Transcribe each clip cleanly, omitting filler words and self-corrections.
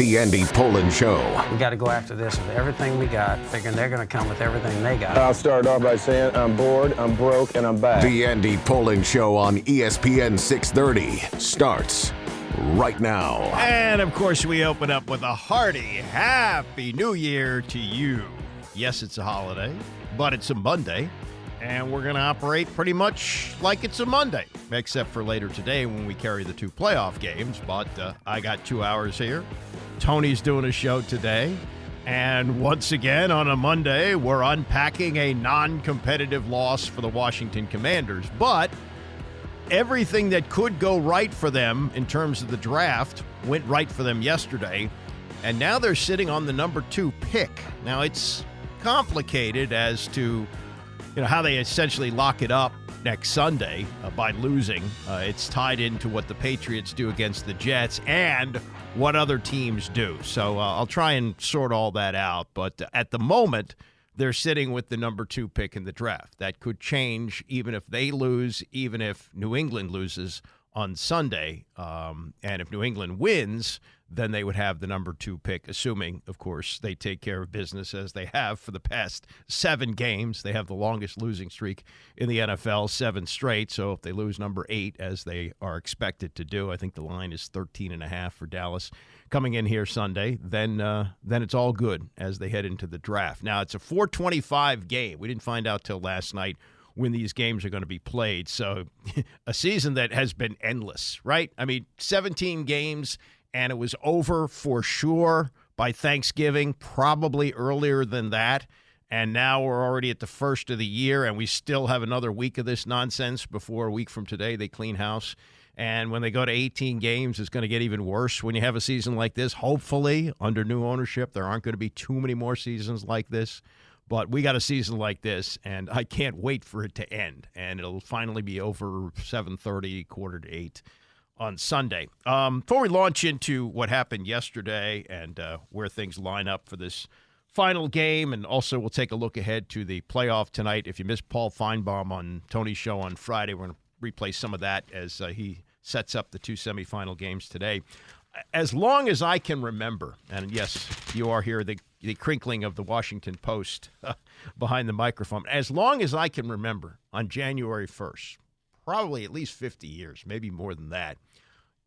The Andy Pollin Show. We got to go after this with everything we got, figuring they're going to come with everything they got. I'll start off by saying I'm bored, I'm broke, and I'm back. The Andy Pollin Show on ESPN 630 starts right now. And, of course, we open up with a hearty Happy New Year to you. Yes, it's a holiday, but it's a Monday, and we're going to operate pretty much like it's a Monday, except for later today when we carry the two playoff games. But I got 2 hours here. Tony's doing a show today. And once again, on a Monday, we're unpacking a non-competitive loss for the Washington Commanders. But everything that could go right for them in terms of the draft went right for them yesterday. And now they're sitting on the number 2 pick. Now, it's complicated as to how they essentially lock it up next Sunday by losing. It's tied into what the Patriots do against the Jets and what other teams do. So I'll try and sort all that out. But at the moment, they're sitting with the number 2 pick in the draft. That could change even if they lose, even if New England loses on Sunday. And if New England wins, then they would have the number 2 pick, assuming, of course, they take care of business as they have for the past 7 games. They have the longest losing streak in the NFL, 7 straight. So if they lose number 8, as they are expected to do, I think the line is 13.5 for Dallas coming in here Sunday, then it's all good as they head into the draft. Now, it's a 4:25 game. We didn't find out till last night when these games are going to be played. So a season that has been endless, right? I mean, 17 games, and it was over for sure by Thanksgiving, probably earlier than that. And now we're already at the first of the year, and we still have another week of this nonsense before a week from today they clean house. And when they go to 18 games, it's going to get even worse when you have a season like this. Hopefully, under new ownership, there aren't going to be too many more seasons like this. But we got a season like this, and I can't wait for it to end. And it'll finally be over 7:30, 7:45 on Sunday. Before we launch into what happened yesterday and where things line up for this final game, and also we'll take a look ahead to the playoff tonight. If you missed Paul Feinbaum on Tony's show on Friday, we're going to replay some of that as he sets up the 2 semifinal games today. As long as I can remember, and yes, you are here, the crinkling of the Washington Post behind the microphone. As long as I can remember, on January 1st, probably at least 50 years, maybe more than that,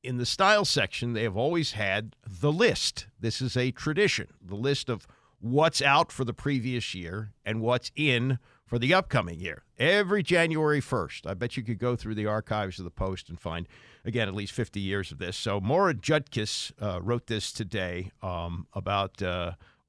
in the style section, they have always had the list. This is a tradition, the list of what's out for the previous year and what's in for the upcoming year. Every January 1st, I bet you could go through the archives of the Post and find, again, at least 50 years of this. So Maura Jutkis wrote this today about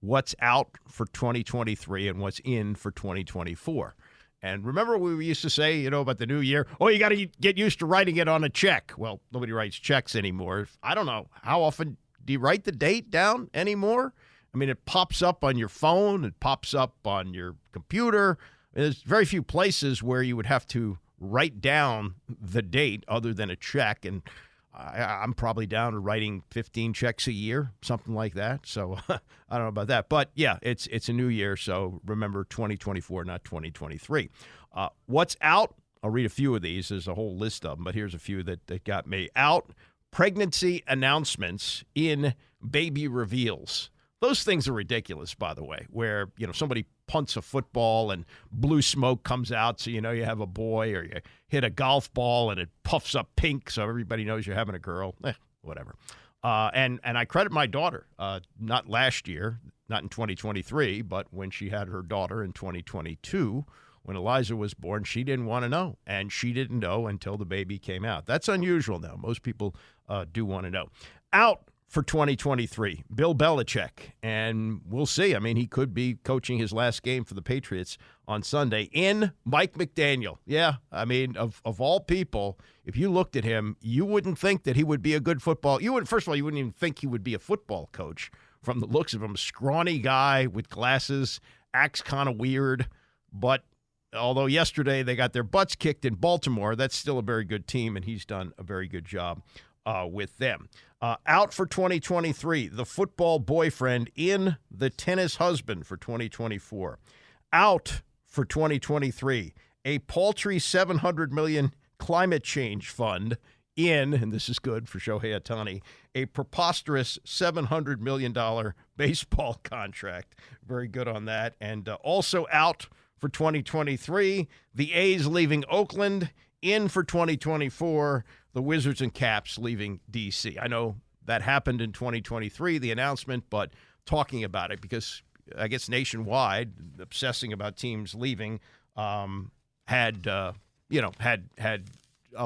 what's out for 2023 and what's in for 2024. And remember what we used to say, about the new year? Oh, you got to get used to writing it on a check. Well, nobody writes checks anymore. I don't know. How often do you write the date down anymore? I mean, it pops up on your phone. It pops up on your computer. There's very few places where you would have to write down the date other than a check. And I'm probably down to writing 15 checks a year, something like that. So I don't know about that. But, yeah, it's a new year, so remember 2024, not 2023. What's out? I'll read a few of these. There's a whole list of them, but here's a few that got me. Out, pregnancy announcements in baby reveals. Those things are ridiculous, by the way, where, somebody punts a football and blue smoke comes out so you have a boy, or you hit a golf ball and it puffs up pink so everybody knows you're having a girl. Whatever. And I credit my daughter, not last year, not in 2023, but when she had her daughter in 2022, when Eliza was born, she didn't want to know, and she didn't know until the baby came out. That's unusual now. Most people do want to know. Out for 2023, Bill Belichick, and we'll see. I mean, he could be coaching his last game for the Patriots on Sunday. In Mike McDaniel. Yeah, I mean, of all people, if you looked at him, you wouldn't think that he would be a good football. First of all, you wouldn't even think he would be a football coach from the looks of him. A scrawny guy with glasses, acts kind of weird, but although yesterday they got their butts kicked in Baltimore, that's still a very good team, and he's done a very good job with them. Out for 2023, the football boyfriend in the tennis husband for 2024. Out for 2023, a paltry $700 million climate change fund in, and this is good for Shohei Ohtani, a preposterous $700 million baseball contract. Very good on that. And also out for 2023, the A's leaving Oakland. In for 2024, the Wizards and Caps leaving D.C. I know that happened in 2023, the announcement, but talking about it because I guess nationwide, obsessing about teams leaving had a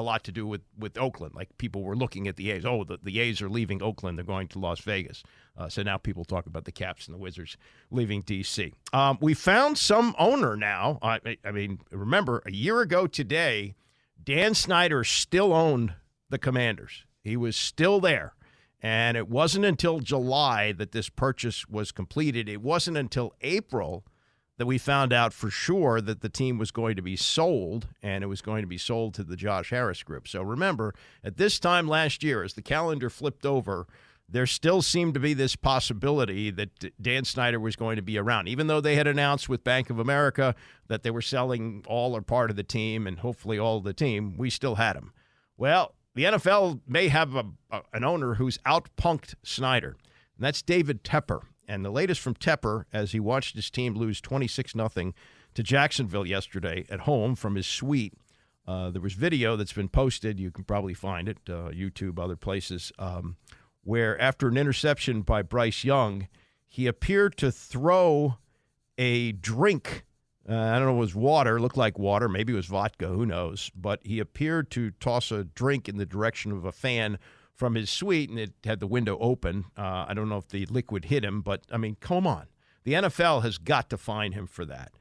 lot to do with Oakland. Like people were looking at the A's. Oh, the A's are leaving Oakland. They're going to Las Vegas. So now people talk about the Caps and the Wizards leaving D.C. We found some owner now. I mean, remember, a year ago today, Dan Snyder still owned the Commanders. He was still there. And it wasn't until July that this purchase was completed. It wasn't until April that we found out for sure that the team was going to be sold, and it was going to be sold to the Josh Harris Group. So remember, at this time last year, as the calendar flipped over, there still seemed to be this possibility that Dan Snyder was going to be around, even though they had announced with Bank of America that they were selling all or part of the team and hopefully all of the team. We still had him. Well, the NFL may have an owner who's outpunked Snyder, and that's David Tepper. And the latest from Tepper, as he watched his team lose 26-0 to Jacksonville yesterday at home from his suite. There was video that's been posted. You can probably find it, YouTube, other places, where after an interception by Bryce Young, he appeared to throw a drink. I don't know if it was water, looked like water, maybe it was vodka, who knows. But he appeared to toss a drink in the direction of a fan from his suite, and it had the window open. I don't know if the liquid hit him, but, I mean, come on. The NFL has got to fine him for that.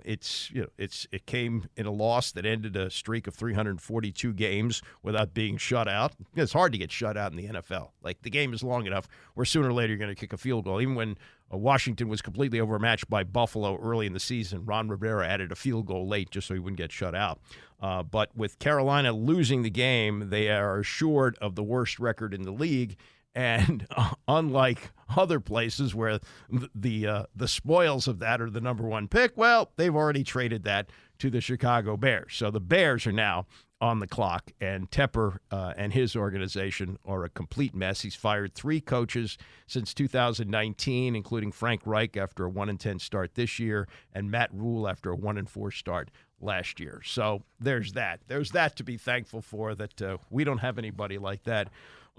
It came in a loss that ended a streak of 342 games without being shut out. It's hard to get shut out in the NFL. Like, the game is long enough where sooner or later you're going to kick a field goal. Even when Washington was completely overmatched by Buffalo early in the season, Ron Rivera added a field goal late just so he wouldn't get shut out. But with Carolina losing the game, they are assured of the worst record in the league. And unlike other places where the spoils of that are the number one pick, well, they've already traded that to the Chicago Bears. So the Bears are now on the clock, and Tepper and his organization are a complete mess. He's fired 3 coaches since 2019, including Frank Reich after a 1-10 start this year, and Matt Rule after a 1-4 start last year. So there's that. There's that to be thankful for, that we don't have anybody like that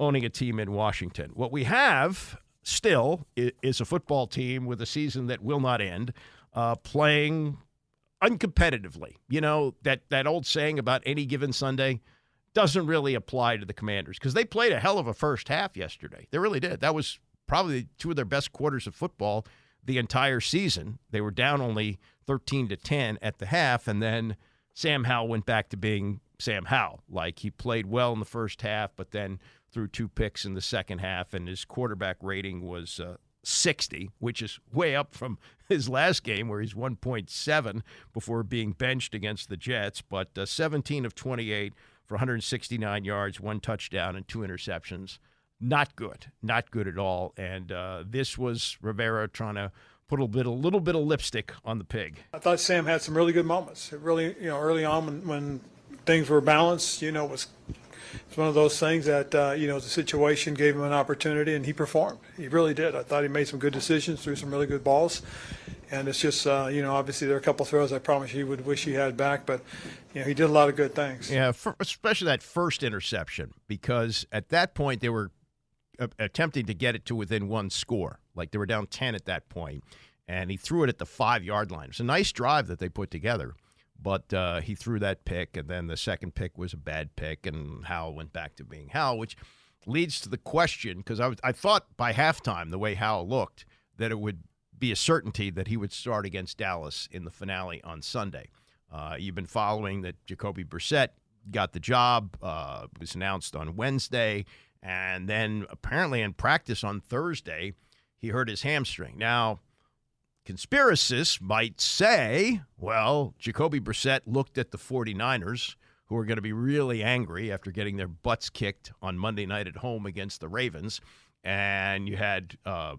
owning a team in Washington. What we have still is a football team with a season that will not end, playing uncompetitively. You know, that old saying about any given Sunday doesn't really apply to the Commanders because they played a hell of a first half yesterday. They really did. That was probably 2 of their best quarters of football the entire season. They were down only 13-10 at the half, and then Sam Howell went back to being Sam Howell. Like, he played well in the first half, but then threw 2 picks in the second half, and his quarterback rating was 60, which is way up from his last game where he's 1.7 before being benched against the Jets. But 17 of 28 for 169 yards, 1 touchdown, and 2 interceptions. Not good. Not good at all. And this was Rivera trying to put a little bit of lipstick on the pig. I thought Sam had some really good moments. It really, early on when things were balanced, it was one of those things that, the situation gave him an opportunity, and he performed. He really did. I thought he made some good decisions, threw some really good balls. And it's just, obviously there are a couple throws I promise he would wish he had back, but, he did a lot of good things. Yeah, especially that first interception, because at that point they were attempting to get it to within 1 score. Like, they were down 10 at that point, and he threw it at the 5-yard line. It was a nice drive that they put together. But he threw that pick, and then the second pick was a bad pick, and Howell went back to being Howell, which leads to the question, because I thought by halftime, the way Howell looked, that it would be a certainty that he would start against Dallas in the finale on Sunday. You've been following that Jacoby Brissett got the job. It was announced on Wednesday, and then apparently in practice on Thursday, he hurt his hamstring. Now, conspiracists might say, well, Jacoby Brissett looked at the 49ers, who are going to be really angry after getting their butts kicked on Monday night at home against the Ravens, and you had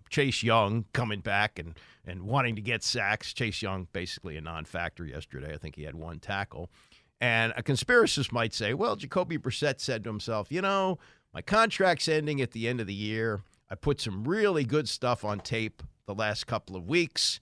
Chase Young coming back and wanting to get sacks. Chase Young basically a non-factor yesterday. I think he had 1 tackle. And a conspiracist might say, well, Jacoby Brissett said to himself, my contract's ending at the end of the year. I put some really good stuff on tape the last couple of weeks.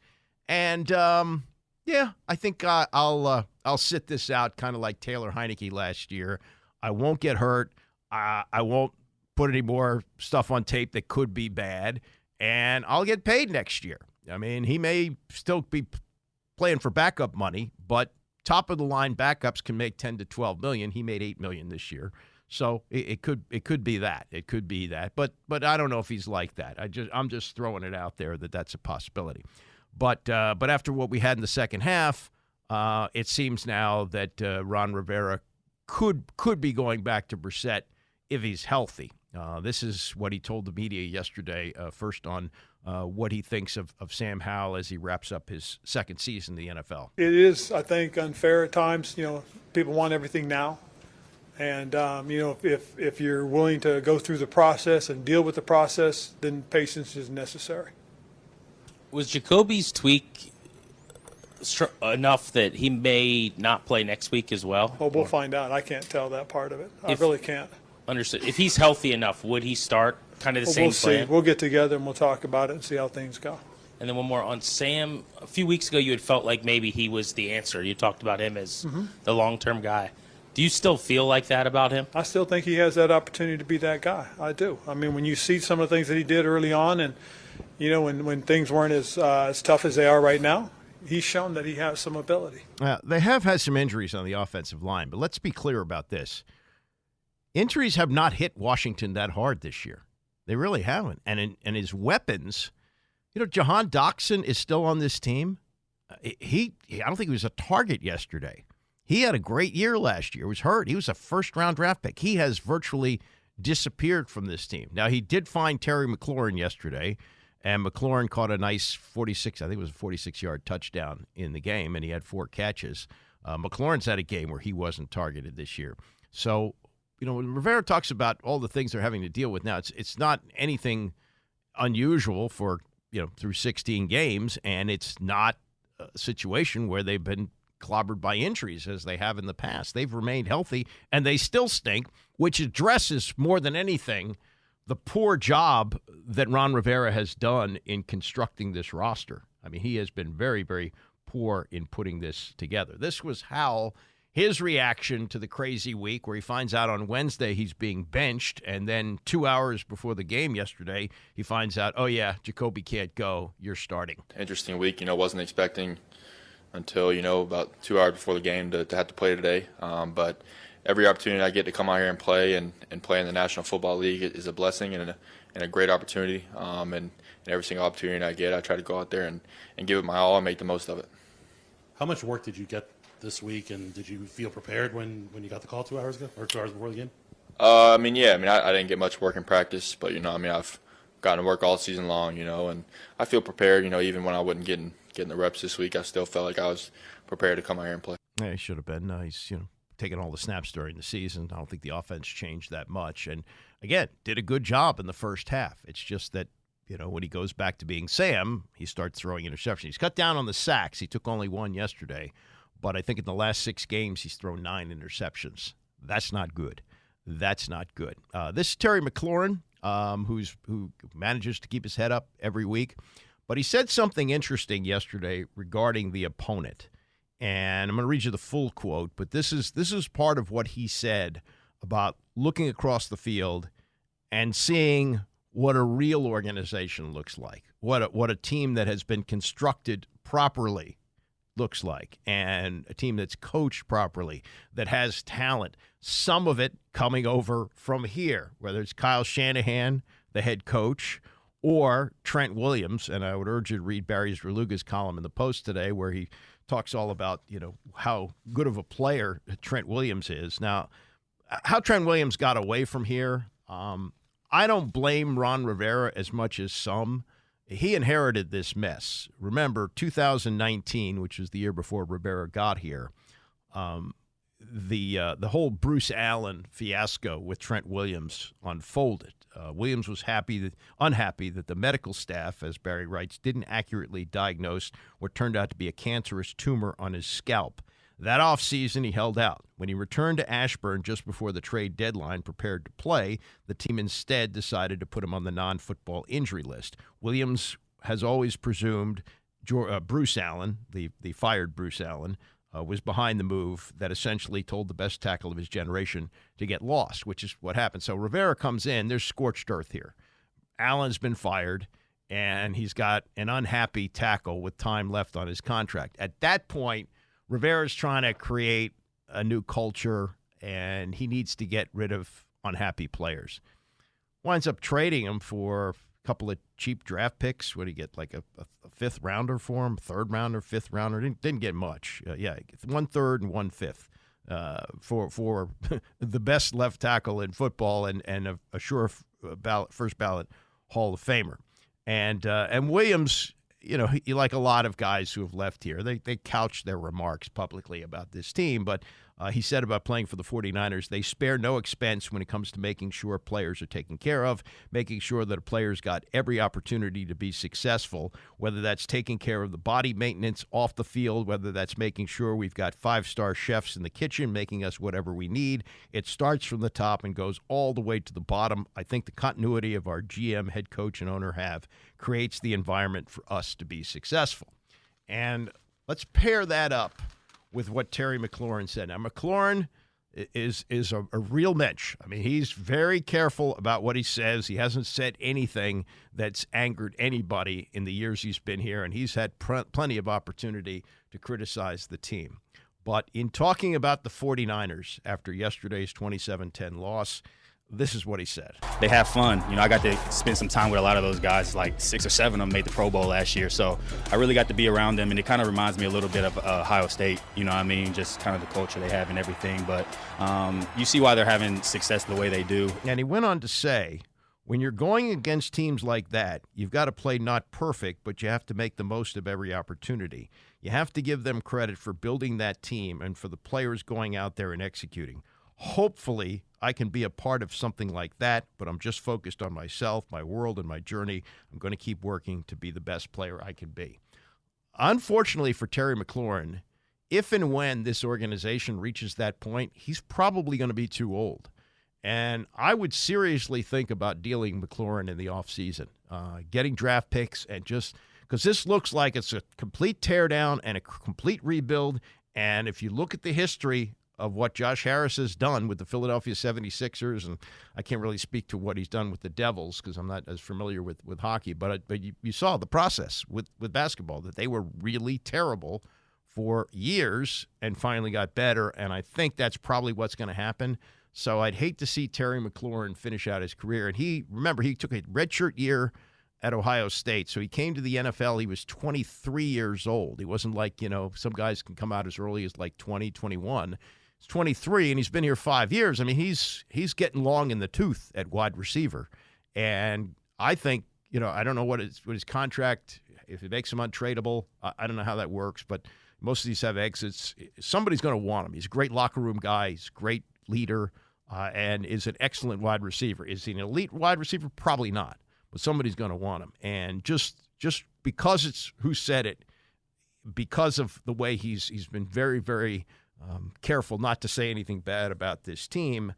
And, I think I'll sit this out kind of like Taylor Heineke last year. I won't get hurt. I won't put any more stuff on tape that could be bad. And I'll get paid next year. I mean, he may still be playing for backup money, but top-of-the-line backups can make $10 to $12 million. He made $8 million this year. So it could be that. It could be that. But I don't know if he's like that. I'm just throwing it out there that that's a possibility. But after what we had in the second half, it seems now that Ron Rivera could be going back to Brissett if he's healthy. This is what he told the media yesterday, first on what he thinks of Sam Howell as he wraps up his second season in the NFL. It is, I think, unfair at times. People want everything now. And, if you're willing to go through the process and deal with the process, then patience is necessary. Was Jacoby's tweak enough that he may not play next week as well? Well, we'll find out. I can't tell that part of it. I really can't. Understood. If he's healthy enough, would he start kind of the same we'll see. plan? We'll get together and we'll talk about it and see how things go. And then one more on Sam. A few weeks ago, you had felt like maybe he was the answer. You talked about him as the long-term guy. Do you still feel like that about him? I still think he has that opportunity to be that guy. I do. I mean, when you see some of the things that he did early on and, when things weren't as tough as they are right now, he's shown that he has some ability. They have had some injuries on the offensive line, but let's be clear about this. Injuries have not hit Washington that hard this year. They really haven't. And his weapons, Jahan Doxson is still on this team. I don't think he was a target yesterday. He had a great year last year. He was hurt. He was a first-round draft pick. He has virtually disappeared from this team. Now, he did find Terry McLaurin yesterday, and McLaurin caught a nice 46-yard touchdown in the game, and he had 4 catches. McLaurin's had a game where he wasn't targeted this year. So, when Rivera talks about all the things they're having to deal with now, it's not anything unusual for, through 16 games, and it's not a situation where they've been clobbered by injuries as they have in the past. They've remained healthy, and they still stink, which addresses more than anything the poor job that Ron Rivera has done in constructing this roster. I mean, he has been very, very poor in putting this together. This was his reaction to the crazy week where he finds out on Wednesday he's being benched, and then 2 hours before the game yesterday, he finds out, oh, yeah, Jacoby can't go. You're starting. Interesting week, wasn't expecting until, about 2 hours before the game to have to play today. But every opportunity I get to come out here and play and play in the National Football League is a blessing and a great opportunity. And every single opportunity I get, I try to go out there and give it my all and make the most of it. How much work did you get this week, and did you feel prepared when you got the call 2 hours ago or 2 hours before the game? I didn't get much work in practice, but, I've gotten to work all season long, and I feel prepared, even when I wasn't getting the reps this week. I still felt like I was prepared to come out here and play. Yeah, he should have been. He's, taking all the snaps during the season. I don't think the offense changed that much. And, again, did a good job in the first half. It's just that, when he goes back to being Sam, he starts throwing interceptions. He's cut down on the sacks. He took only 1 yesterday. But I think in the last 6 games, he's thrown 9 interceptions. That's not good. That's not good. This is Terry McLaurin, who manages to keep his head up every week. But he said something interesting yesterday regarding the opponent. And I'm going to read you the full quote, but this is part of what he said about looking across the field and seeing what a real organization looks like, what a team that has been constructed properly looks like, and a team that's coached properly, that has talent, some of it coming over from here, whether it's Kyle Shanahan, the head coach, or Trent Williams. And I would urge you to read Barry Zerluga's column in the Post today where he talks all about, how good of a player Trent Williams is. Now, how Trent Williams got away from here, I don't blame Ron Rivera as much as some. He inherited this mess. Remember, 2019, which was the year before Rivera got here, the whole Bruce Allen fiasco with Trent Williams unfolded. Williams was unhappy that the medical staff, as Barry writes, didn't accurately diagnose what turned out to be a cancerous tumor on his scalp. That offseason, he held out. When he returned to Ashburn just before the trade deadline, prepared to play, the team instead decided to put him on the non-football injury list. Williams has always presumed Bruce Allen, the fired Bruce Allen, was behind the move that essentially told the best tackle of his generation to get lost, which is what happened. So Rivera comes in. There's scorched earth here. Allen's been fired, and he's got an unhappy tackle with time left on his contract. At that point, Rivera's trying to create a new culture, and he needs to get rid of unhappy players. Winds up trading him for a couple of cheap draft picks. What did he get, like a fifth rounder for him? Third rounder, fifth rounder? Didn't get much. 1/3 and 1/5 for the best left tackle in football and a sure first ballot Hall of Famer. And Williams, like a lot of guys who have left here, they couch their remarks publicly about this team, but he said about playing for the 49ers, they spare no expense when it comes to making sure players are taken care of, making sure that players got every opportunity to be successful, whether that's taking care of the body maintenance off the field, whether that's making sure we've got 5-star chefs in the kitchen making us whatever we need. It starts from the top and goes all the way to the bottom. I think the continuity of our GM, head coach, and owner creates the environment for us to be successful. And let's pair that up with what Terry McLaurin said. Now, McLaurin is a real mensch. I mean, he's very careful about what he says. He hasn't said anything that's angered anybody in the years he's been here, and he's had plenty of opportunity to criticize the team. But in talking about the 49ers after yesterday's 27-10 loss, this is what he said. They have fun. I got to spend some time with a lot of those guys. Like 6 or 7 of them made the Pro Bowl last year. So I really got to be around them, and it kind of reminds me a little bit of Ohio State. Just kind of the culture they have and everything. But you see why they're having success the way they do. And he went on to say, when you're going against teams like that, you've got to play not perfect, but you have to make the most of every opportunity. You have to give them credit for building that team and for the players going out there and executing. Hopefully, I can be a part of something like that, but I'm just focused on myself, my world, and my journey. I'm going to keep working to be the best player I can be. Unfortunately for Terry McLaurin, if and when this organization reaches that point, he's probably going to be too old. And I would seriously think about dealing McLaurin in the offseason, getting draft picks, and just because this looks like it's a complete teardown and a complete rebuild. And if you look at the history of what Josh Harris has done with the Philadelphia 76ers, and I can't really speak to what he's done with the Devils because I'm not as familiar with hockey, but you saw the process with basketball, that they were really terrible for years and finally got better, and I think that's probably what's going to happen. So I'd hate to see Terry McLaurin finish out his career. And he took a redshirt year at Ohio State, so he came to the NFL. He was 23 years old. He wasn't like, some guys can come out as early as like 20, 21. He's 23, and he's been here 5 years. I mean, he's getting long in the tooth at wide receiver. And I think, I don't know what his contract, if it makes him untradeable, I don't know how that works, but most of these have exits. Somebody's going to want him. He's a great locker room guy. He's a great leader, and is an excellent wide receiver. Is he an elite wide receiver? Probably not, but somebody's going to want him. And just because it's who said it, because of the way he's been very, very careful not to say anything bad about this team,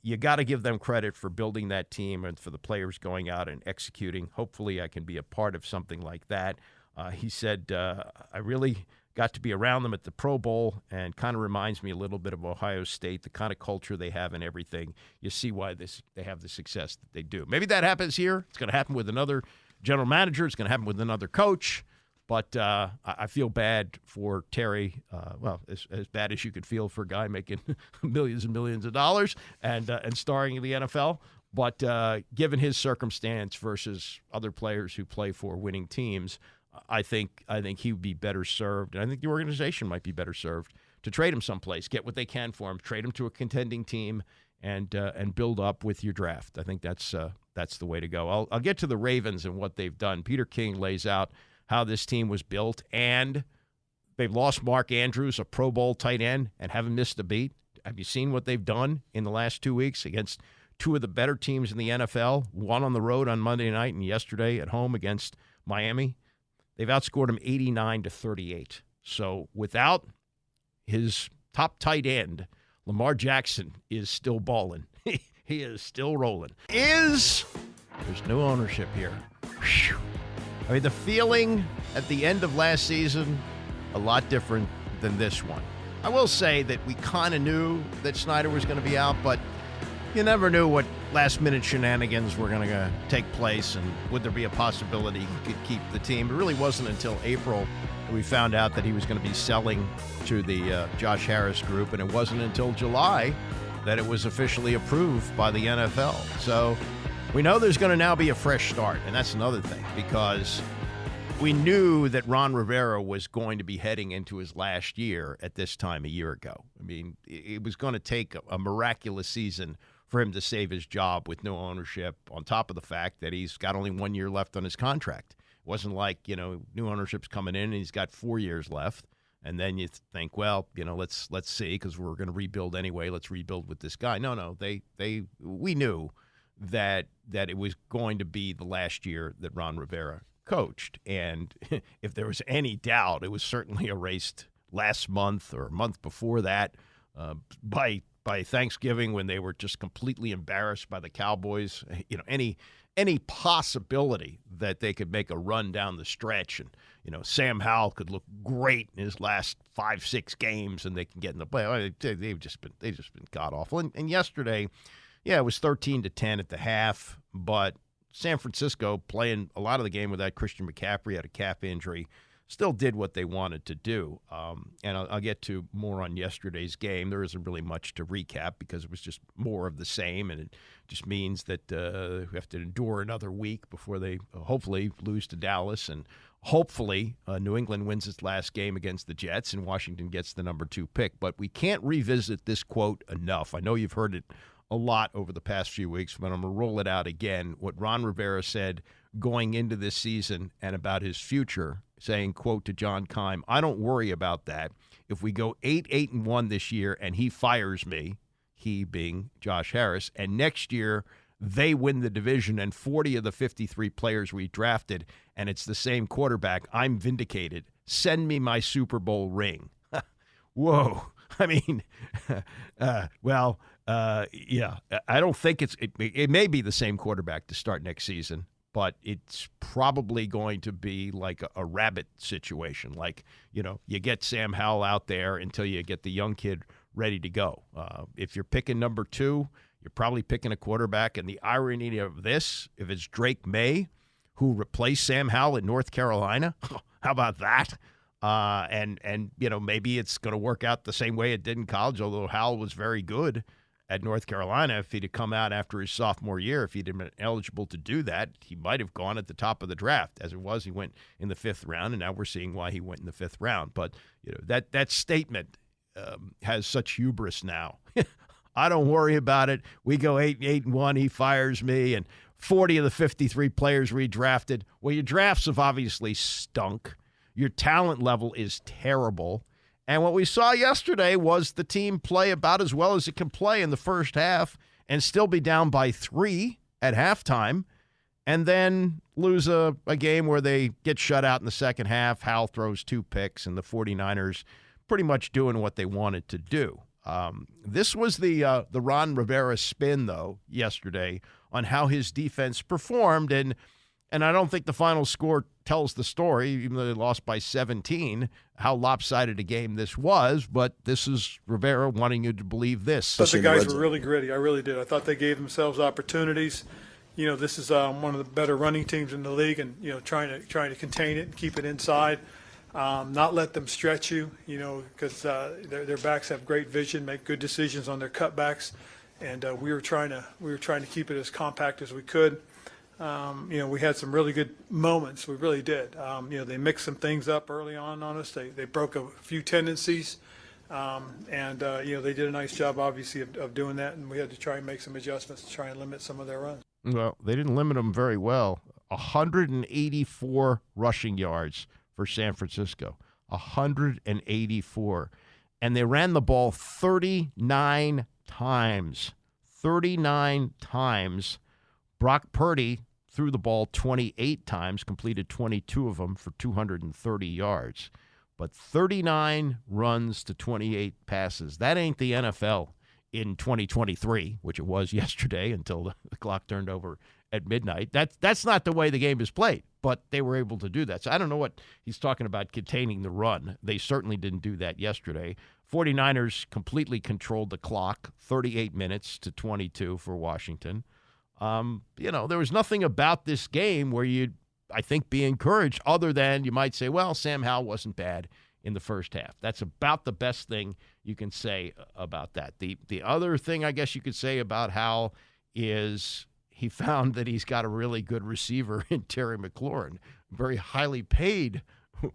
you got to give them credit for building that team and for the players going out and executing. Hopefully I can be a part of something like that. He said, I really got to be around them at the Pro Bowl, and kind of reminds me a little bit of Ohio State, the kind of culture they have and everything. You see why they have the success that they do. Maybe that happens here. It's going to happen with another general manager. It's going to happen with another coach. But I feel bad for Terry, as bad as you could feel for a guy making millions and millions of dollars and starring in the NFL. But given his circumstance versus other players who play for winning teams, I think he would be better served, and I think the organization might be better served to trade him someplace, get what they can for him, trade him to a contending team, and build up with your draft. I think that's the way to go. I'll get to the Ravens and what they've done. Peter King lays out how this team was built, and they've lost Mark Andrews, a Pro Bowl tight end, and haven't missed a beat. Have you seen what they've done in the last 2 weeks against two of the better teams in the NFL, one on the road on Monday night and yesterday at home against Miami? They've outscored them 89-38. So without his top tight end, Lamar Jackson, is still balling. He is still rolling. There's no ownership here. Whew. I mean, the feeling at the end of last season, a lot different than this one. I will say that we kind of knew that Snyder was going to be out, but you never knew what last-minute shenanigans were going to take place and would there be a possibility he could keep the team. It really wasn't until April that we found out that he was going to be selling to the Josh Harris group, and it wasn't until July that it was officially approved by the NFL. So we know there's going to now be a fresh start, and that's another thing, because we knew that Ron Rivera was going to be heading into his last year at this time a year ago. I mean, it was going to take a miraculous season for him to save his job with no ownership, on top of the fact that he's got only 1 year left on his contract. It wasn't like, new ownership's coming in and he's got 4 years left. And then you think, well, let's see, because we're going to rebuild anyway. Let's rebuild with this guy. No, we knew that it was going to be the last year that Ron Rivera coached. And if there was any doubt, it was certainly erased last month or a month before that by Thanksgiving, when they were just completely embarrassed by the Cowboys. Any possibility that they could make a run down the stretch and, Sam Howell could look great in his last 5-6 games and they can get in the play. They've just been god-awful. And yesterday, it was 13-10 at the half, but San Francisco, playing a lot of the game without Christian McCaffrey, had a calf injury, still did what they wanted to do. And I'll get to more on yesterday's game. There isn't really much to recap because it was just more of the same, and it just means that we have to endure another week before they hopefully lose to Dallas, and hopefully New England wins its last game against the Jets and Washington gets the number 2 pick. But we can't revisit this quote enough. I know you've heard it a lot over the past few weeks, but I'm going to roll it out again. What Ron Rivera said going into this season and about his future, saying, quote, to John Keim, "I don't worry about that. If we go 8-1 this year and he fires me," he being Josh Harris, "and next year they win the division and 40 of the 53 players we drafted, and it's the same quarterback, I'm vindicated. Send me my Super Bowl ring." Whoa. I mean, yeah, I don't think it may be the same quarterback to start next season, but it's probably going to be like a rabbit situation. Like, you get Sam Howell out there until you get the young kid ready to go. If you're picking number 2, you're probably picking a quarterback. And the irony of this, if it's Drake May, who replaced Sam Howell at North Carolina, how about that? And maybe it's going to work out the same way it did in college, although Howell was very good at North Carolina. If he'd have come out after his sophomore year, if he'd have been eligible to do that, he might have gone at the top of the draft. As it was, he went in the 5th round, and now we're seeing why he went in the 5th round. But that statement has such hubris now. I don't worry about it. We go 8-1, he fires me, and 40 of the 53 players redrafted. Well, your drafts have obviously stunk. Your talent level is terrible. And what we saw yesterday was the team play about as well as it can play in the first half and still be down by 3 at halftime, and then lose a game where they get shut out in the second half. Howell throws 2 picks, and the 49ers pretty much doing what they wanted to do. This was the Ron Rivera spin, though, yesterday on how his defense performed, and I don't think the final score tells the story, even though they lost by 17, how lopsided a game this was. But this is Rivera wanting you to believe this. But the guys were really gritty. I really did. I thought they gave themselves opportunities. This is one of the better running teams in the league, and trying to contain it and keep it inside, not let them stretch you. Because their backs have great vision, make good decisions on their cutbacks, and we were trying to keep it as compact as we could. We had some really good moments. We really did. They mixed some things up early on us. They broke a few tendencies, and they did a nice job, obviously, of doing that. And we had to try and make some adjustments to try and limit some of their runs. Well, they didn't limit them very well. 184 rushing yards for San Francisco. 184. And they ran the ball 39 times. 39 times. Brock Purdy threw the ball 28 times, completed 22 of them for 230 yards. but 39 runs to 28 passes. That ain't the NFL in 2023, which it was yesterday until the clock turned over at midnight. That's not the way the game is played, but they were able to do that. So I don't know what he's talking about containing the run. They certainly didn't do that yesterday. 49ers completely controlled the clock, 38 minutes to 22 for Washington. There was nothing about this game where you'd, I think, be encouraged other than you might say, well, Sam Howell wasn't bad in the first half. That's about the best thing you can say about that. The other thing I guess you could say about Howell is he found that he's got a really good receiver in Terry McLaurin, very highly paid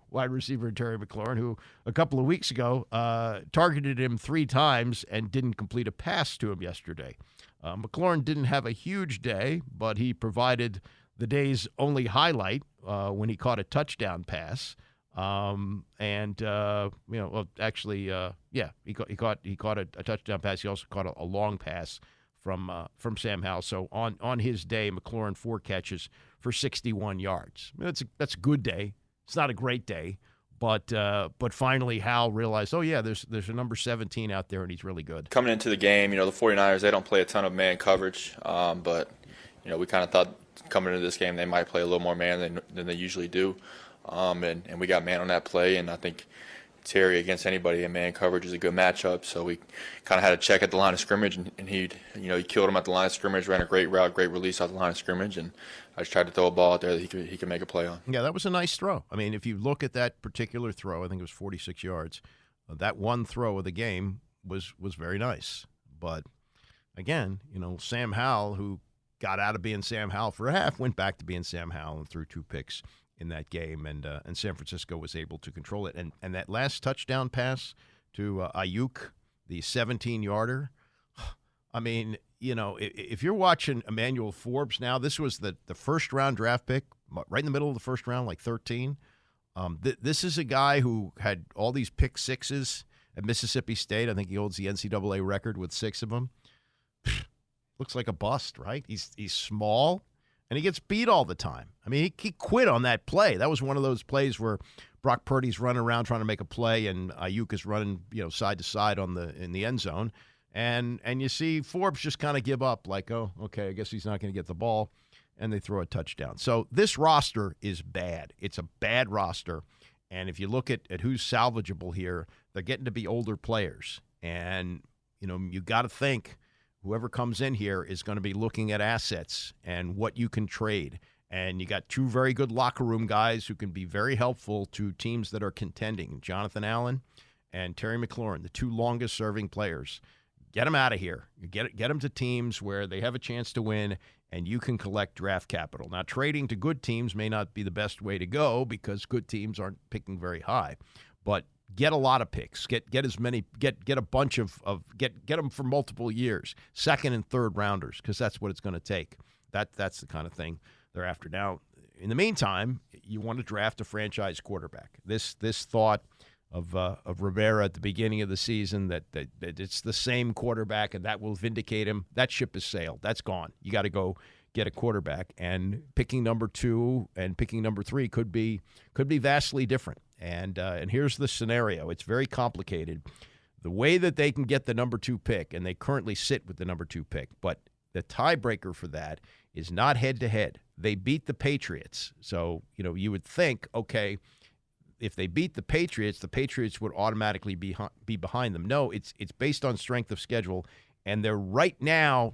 wide receiver in Terry McLaurin, who a couple of weeks ago targeted him 3 times and didn't complete a pass to him yesterday. McLaurin didn't have a huge day, but he provided the day's only highlight when he caught a touchdown pass. He caught a touchdown pass. He also caught a long pass from Sam Howell. So on his day, McLaurin 4 catches for 61 yards. That's a good day. It's not a great day, but finally Howell realized, oh yeah, there's a number 17 out there and he's really good. Coming into the game, the 49ers, they don't play a ton of man coverage, but we kind of thought coming into this game they might play a little more man than they usually do. And we got man on that play, and I think Terry against anybody in man coverage is a good matchup. So we kind of had a check at the line of scrimmage, and he killed him at the line of scrimmage, ran a great route, great release off the line of scrimmage, and I just tried to throw a ball out there that he could make a play on. Yeah, that was a nice throw. I mean, if you look at that particular throw, I think it was 46 yards. That one throw of the game was very nice. But again, Sam Howell, who got out of being Sam Howell for a half, went back to being Sam Howell and threw 2 picks in that game, and San Francisco was able to control it. And that last touchdown pass to Ayuk, the 17-yarder, I mean, if you're watching Emmanuel Forbes now, this was the first-round draft pick, right in the middle of the first round, like 13. This is a guy who had all these pick sixes at Mississippi State. I think he holds the NCAA record with 6 of them. Looks like a bust, right? He's small. And he gets beat all the time. I mean, he quit on that play. That was one of those plays where Brock Purdy's running around trying to make a play, and Ayuk is running, side to side in the end zone. And you see Forbes just kind of give up, like, oh, okay, I guess he's not going to get the ball, and they throw a touchdown. So this roster is bad. It's a bad roster. And if you look at who's salvageable here, they're getting to be older players. And, you got to think whoever comes in here is going to be looking at assets and what you can trade. And you got 2 very good locker room guys who can be very helpful to teams that are contending, Jonathan Allen and Terry McLaurin, the 2 longest-serving players. Get them out of here. Get them to teams where they have a chance to win, and you can collect draft capital. Now, trading to good teams may not be the best way to go because good teams aren't picking very high, but get a lot of picks. Get as many. Get a bunch of get them for multiple years, 2nd and 3rd rounders, because that's what it's going to take. That's the kind of thing they're after. Now, in the meantime, you want to draft a franchise quarterback. This thought of Rivera at the beginning of the season that it's the same quarterback and that will vindicate him. That ship has sailed. That's gone. You got to go get a quarterback, and picking number 2 and picking number 3 could be vastly different. And here's the scenario. It's very complicated. The way that they can get the number 2 pick, and they currently sit with the number 2 pick, but the tiebreaker for that is not head-to-head. They beat the Patriots. So, you would think, okay, if they beat the Patriots would automatically be behind them. No, it's based on strength of schedule, and they're right now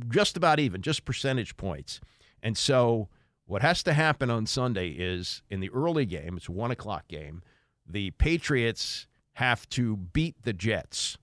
just about even, just percentage points. And so what has to happen on Sunday is in the early game, it's a 1 o'clock game, the Patriots have to beat the Jets.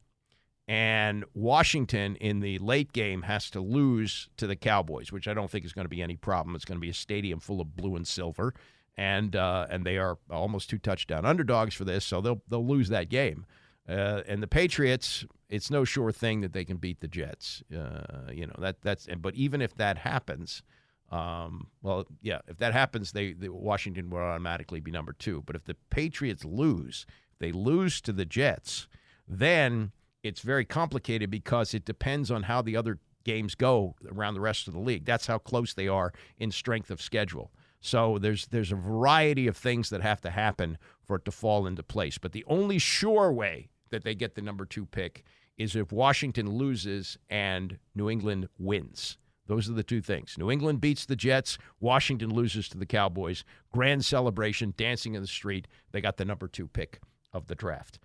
And Washington in the late game has to lose to the Cowboys, which I don't think is going to be any problem. It's going to be a stadium full of blue and silver. And they are almost 2 touchdown underdogs for this, so they'll lose that game. And the Patriots, it's no sure thing that they can beat the Jets. But even if that happens, if that happens, the Washington will automatically be number 2. But if the Patriots lose, they lose to the Jets, then it's very complicated because it depends on how the other games go around the rest of the league. That's how close they are in strength of schedule. So there's a variety of things that have to happen for it to fall into place. But the only sure way that they get the number 2 pick is if Washington loses and New England wins. Those are the two things. New England beats the Jets. Washington loses to the Cowboys. Grand celebration, dancing in the street. They got the number 2 pick of the draft.